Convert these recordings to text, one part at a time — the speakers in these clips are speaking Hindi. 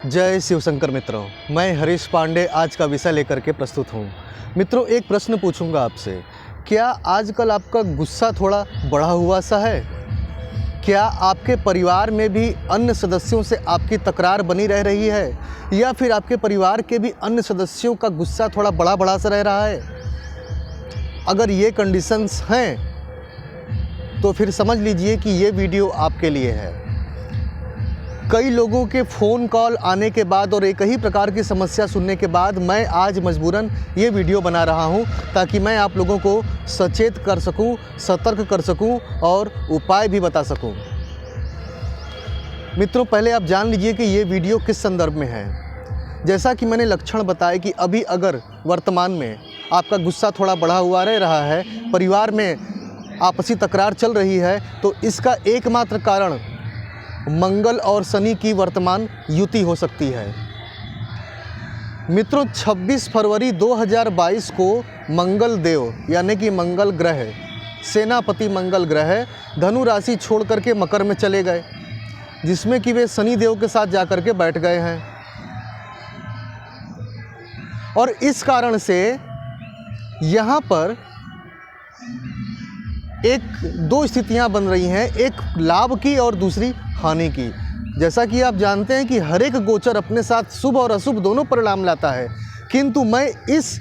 जय शिव शंकर मित्रों, मैं हरीश पांडे आज का विषय लेकर के प्रस्तुत हूँ। मित्रों, एक प्रश्न पूछूंगा आपसे, क्या आजकल आपका गुस्सा थोड़ा बढ़ा हुआ सा है? क्या आपके परिवार में भी अन्य सदस्यों से आपकी तकरार बनी रह रही है, या फिर आपके परिवार के भी अन्य सदस्यों का गुस्सा थोड़ा बड़ा सा रह रहा है? अगर ये कंडीशंस हैं तो फिर समझ लीजिए कि ये वीडियो आपके लिए है। कई लोगों के फ़ोन कॉल आने के बाद और एक ही प्रकार की समस्या सुनने के बाद मैं आज मजबूरन ये वीडियो बना रहा हूँ, ताकि मैं आप लोगों को सचेत कर सकूँ, सतर्क कर सकूँ और उपाय भी बता सकूँ। मित्रों, पहले आप जान लीजिए कि ये वीडियो किस संदर्भ में है। जैसा कि मैंने लक्षण बताए कि अभी अगर वर्तमान में आपका गुस्सा थोड़ा बढ़ा हुआ रह रहा है, परिवार में आपसी तकरार चल रही है, तो इसका एकमात्र कारण मंगल और शनि की वर्तमान युति हो सकती है। मित्रों, 26 फरवरी 2022 को मंगल देव यानी कि मंगल ग्रह, सेनापति मंगल ग्रह धनु राशि छोड़ करके मकर में चले गए, जिसमें कि वे शनि देव के साथ जाकर के बैठ गए हैं। और इस कारण से यहाँ पर दो स्थितियां बन रही हैं, एक लाभ की और दूसरी हानि की। जैसा कि आप जानते हैं कि हर एक गोचर अपने साथ शुभ और अशुभ दोनों परिणाम लाता है, किंतु मैं इस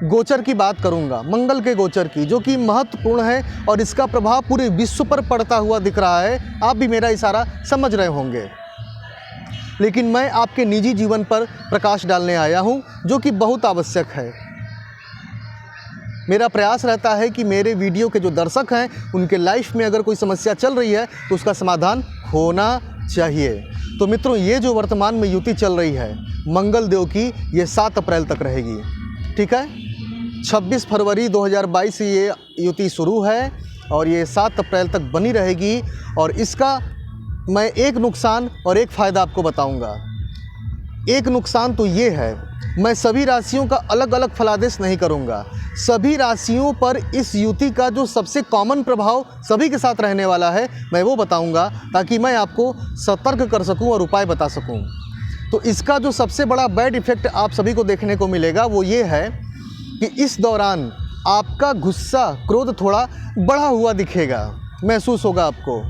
गोचर की बात करूंगा, मंगल के गोचर की, जो कि महत्वपूर्ण है और इसका प्रभाव पूरे विश्व पर पड़ता हुआ दिख रहा है। आप भी मेरा इशारा समझ रहे होंगे, लेकिन मैं आपके निजी जीवन पर प्रकाश डालने आया हूं, जो कि बहुत आवश्यक है। मेरा प्रयास रहता है कि मेरे वीडियो के जो दर्शक हैं, उनके लाइफ में अगर कोई समस्या चल रही है तो उसका समाधान होना चाहिए। तो मित्रों, ये जो वर्तमान में युति चल रही है मंगल देव की, ये 7 अप्रैल तक रहेगी। ठीक है, 26 फरवरी 2022 से ये युति शुरू है और ये 7 अप्रैल तक बनी रहेगी। और इसका मैं एक नुकसान और एक फ़ायदा आपको बताऊंगा। एक नुकसान तो ये है, मैं सभी राशियों का अलग अलग फलादेश नहीं करूंगा। सभी राशियों पर इस युति का जो सबसे कॉमन प्रभाव सभी के साथ रहने वाला है, मैं वो बताऊंगा, ताकि मैं आपको सतर्क कर सकूं और उपाय बता सकूं। तो इसका जो सबसे बड़ा बैड इफ़ेक्ट आप सभी को देखने को मिलेगा वो ये है कि इस दौरान आपका गुस्सा, क्रोध थोड़ा बढ़ा हुआ दिखेगा, महसूस होगा आपको,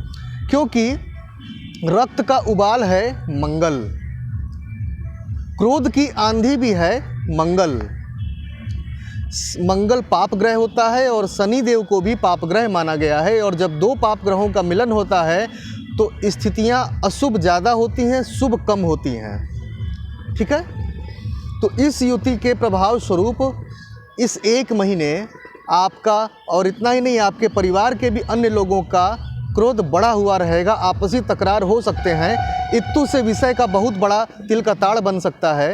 क्योंकि रक्त का उबाल है मंगल, क्रोध की आंधी भी है मंगल। मंगल पाप ग्रह होता है और शनि देव को भी पाप ग्रह माना गया है, और जब दो पाप ग्रहों का मिलन होता है तो स्थितियां अशुभ ज़्यादा होती हैं, शुभ कम होती हैं। ठीक है, तो इस युति के प्रभाव स्वरूप इस एक महीने आपका, और इतना ही नहीं, आपके परिवार के भी अन्य लोगों का क्रोध बढ़ा हुआ रहेगा, आपसी तकरार हो सकते हैं, इत्तु से विषय का बहुत बड़ा तिल का ताड़ बन सकता है।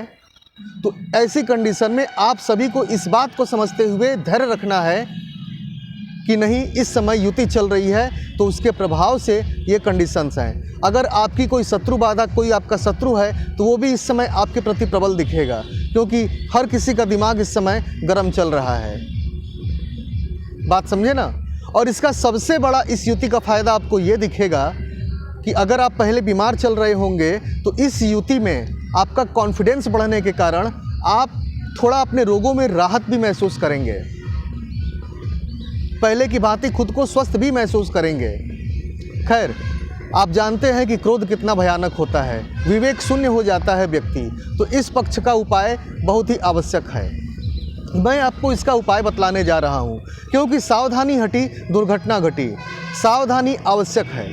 तो ऐसी कंडीशन में आप सभी को इस बात को समझते हुए धैर्य रखना है कि नहीं, इस समय युति चल रही है तो उसके प्रभाव से ये कंडीशंस हैं। अगर आपकी कोई शत्रु बाधा, कोई आपका शत्रु है, तो वो भी इस समय आपके प्रति प्रबल दिखेगा, क्योंकि हर किसी का दिमाग इस समय गर्म चल रहा है। बात समझे ना? और इसका सबसे बड़ा इस युति का फ़ायदा आपको ये दिखेगा कि अगर आप पहले बीमार चल रहे होंगे तो इस युति में आपका कॉन्फिडेंस बढ़ने के कारण आप थोड़ा अपने रोगों में राहत भी महसूस करेंगे, पहले की भांति खुद को स्वस्थ भी महसूस करेंगे। खैर, आप जानते हैं कि क्रोध कितना भयानक होता है, विवेक शून्य हो जाता है व्यक्ति, तो इस पक्ष का उपाय बहुत ही आवश्यक है। मैं आपको इसका उपाय बतलाने जा रहा हूं, क्योंकि सावधानी हटी दुर्घटना घटी। सावधानी आवश्यक है,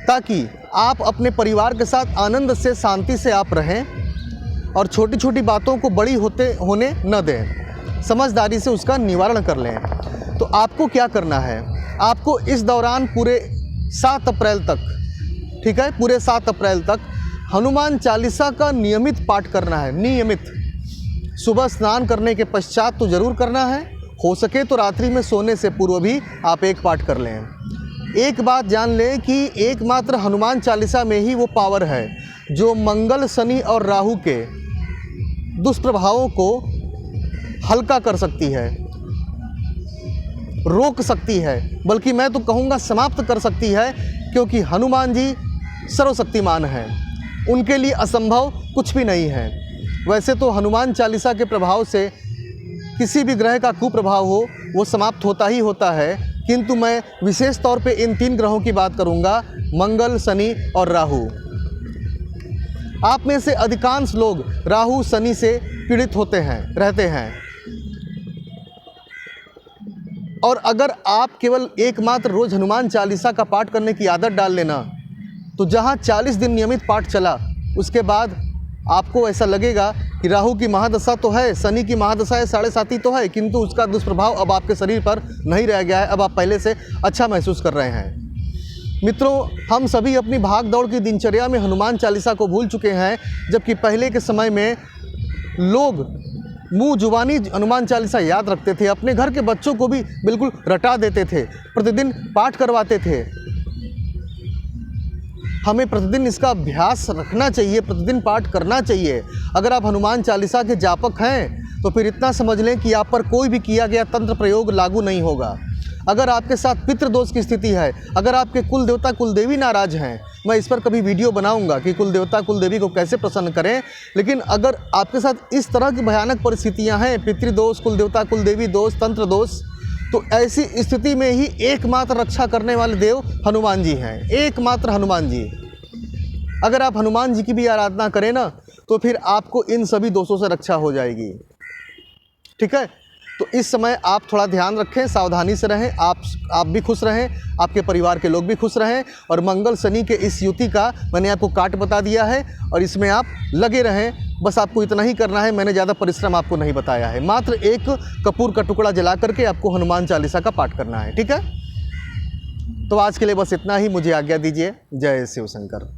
ताकि आप अपने परिवार के साथ आनंद से, शांति से आप रहें और छोटी छोटी बातों को बड़ी होने न दें, समझदारी से उसका निवारण कर लें। तो आपको क्या करना है, आपको इस दौरान पूरे 7 अप्रैल तक, ठीक है, पूरे 7 अप्रैल तक हनुमान चालीसा का नियमित पाठ करना है। नियमित सुबह स्नान करने के पश्चात तो ज़रूर करना है, हो सके तो रात्रि में सोने से पूर्व भी आप एक पाठ कर लें। एक बात जान लें कि एकमात्र हनुमान चालीसा में ही वो पावर है जो मंगल, शनि और राहु के दुष्प्रभावों को हल्का कर सकती है, रोक सकती है, बल्कि मैं तो कहूँगा समाप्त कर सकती है, क्योंकि हनुमान जी सर्वशक्तिमान हैं। उनके लिए असंभव कुछ भी नहीं है। वैसे तो हनुमान चालीसा के प्रभाव से किसी भी ग्रह का कुप्रभाव हो वो समाप्त होता ही होता है, किंतु मैं विशेष तौर पे इन 3 ग्रहों की बात करूंगा, मंगल, शनि और राहु। आप में से अधिकांश लोग राहु शनि से पीड़ित रहते हैं। और अगर आप केवल एकमात्र रोज हनुमान चालीसा का पाठ करने की आदत डाल लेना, तो जहां 40 दिन नियमित पाठ चला, उसके बाद आपको ऐसा लगेगा कि राहु की महादशा तो है, शनि की महादशा है, 7.5 तो है, किंतु उसका दुष्प्रभाव अब आपके शरीर पर नहीं रह गया है। अब आप पहले से अच्छा महसूस कर रहे हैं। मित्रों, हम सभी अपनी भाग दौड़ की दिनचर्या में हनुमान चालीसा को भूल चुके हैं, जबकि पहले के समय में लोग मुँह जुबानी हनुमान चालीसा याद रखते थे, अपने घर के बच्चों को भी बिल्कुल रटा देते थे, प्रतिदिन पाठ करवाते थे। हमें प्रतिदिन इसका अभ्यास रखना चाहिए, प्रतिदिन पाठ करना चाहिए। अगर आप हनुमान चालीसा के जापक हैं तो फिर इतना समझ लें कि आप पर कोई भी किया गया तंत्र प्रयोग लागू नहीं होगा। अगर आपके साथ पितृदोष की स्थिति है, अगर आपके कुल देवता कुलदेवी नाराज हैं, मैं इस पर कभी वीडियो बनाऊंगा कि कुल देवता कुलदेवी को कैसे प्रसन्न करें। लेकिन अगर आपके साथ इस तरह की भयानक परिस्थितियां हैं, पितृदोष, कुल देवता कुलदेवी दोष, तंत्र दोष, तो ऐसी स्थिति में ही एकमात्र रक्षा करने वाले देव हनुमान जी हैं, एकमात्र हनुमान जी। अगर आप हनुमान जी की भी आराधना करें ना, तो फिर आपको इन सभी दोषों से रक्षा हो जाएगी। ठीक है, तो इस समय आप थोड़ा ध्यान रखें, सावधानी से रहें, आप भी खुश रहें, आपके परिवार के लोग भी खुश रहें। और मंगल शनि के इस युति का मैंने आपको काट बता दिया है, और इसमें आप लगे रहें। बस आपको इतना ही करना है, मैंने ज़्यादा परिश्रम आपको नहीं बताया है। मात्र एक कपूर का टुकड़ा जला करके आपको हनुमान चालीसा का पाठ करना है। ठीक है, तो आज के लिए बस इतना ही। मुझे आज्ञा दीजिए। जय शिव शंकर।